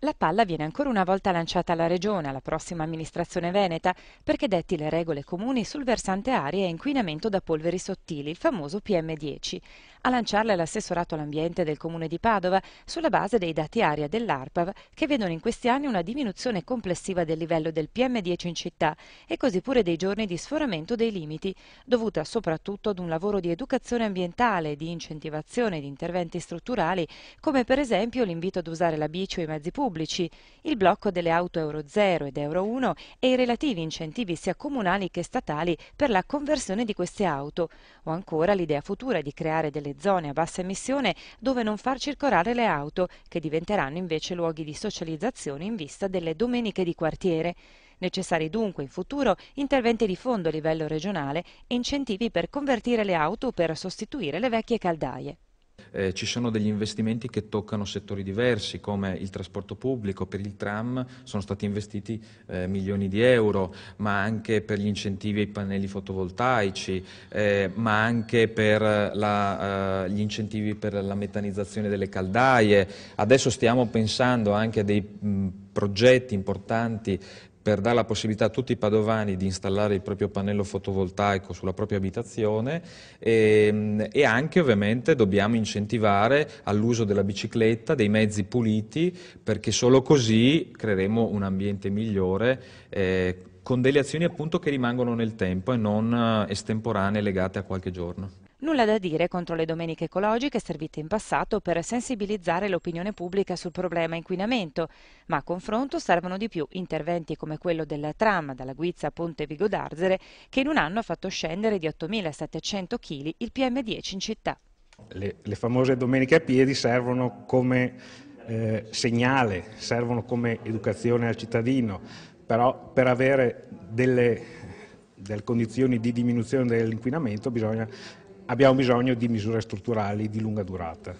La palla viene ancora una volta lanciata alla Regione, alla prossima amministrazione veneta, perché detti le regole comuni sul versante aria e inquinamento da polveri sottili, il famoso PM10. A lanciarla è l'assessorato all'ambiente del Comune di Padova, sulla base dei dati aria dell'ARPAV, che vedono in questi anni una diminuzione complessiva del livello del PM10 in città e così pure dei giorni di sforamento dei limiti, dovuta soprattutto ad un lavoro di educazione ambientale e di incentivazione di interventi strutturali, come per esempio l'invito ad usare la bici o i mezzi pubblici, il blocco delle auto Euro 0 ed Euro 1 e i relativi incentivi sia comunali che statali per la conversione di queste auto, o ancora l'idea futura di creare delle zone a bassa emissione dove non far circolare le auto, che diventeranno invece luoghi di socializzazione in vista delle domeniche di quartiere. Necessari dunque in futuro interventi di fondo a livello regionale e incentivi per convertire le auto o per sostituire le vecchie caldaie. Ci sono degli investimenti che toccano settori diversi, come il trasporto pubblico. Per il tram sono stati investiti milioni di euro, ma anche per gli incentivi ai pannelli fotovoltaici, ma anche per gli incentivi per la metanizzazione delle caldaie. Adesso stiamo pensando anche a dei progetti importanti per dare la possibilità a tutti i padovani di installare il proprio pannello fotovoltaico sulla propria abitazione e anche ovviamente dobbiamo incentivare all'uso della bicicletta, dei mezzi puliti, perché solo così creeremo un ambiente migliore con delle azioni appunto che rimangono nel tempo e non estemporanee legate a qualche giorno. Nulla da dire contro le domeniche ecologiche servite in passato per sensibilizzare l'opinione pubblica sul problema inquinamento, ma a confronto servono di più interventi come quello del tram dalla Guizza a Ponte Vigo d'Arzere, che in un anno ha fatto scendere di 8.700 kg il PM10 in città. Le famose domeniche a piedi servono come segnale, servono come educazione al cittadino, però per avere delle condizioni di diminuzione dell'inquinamento abbiamo bisogno di misure strutturali di lunga durata.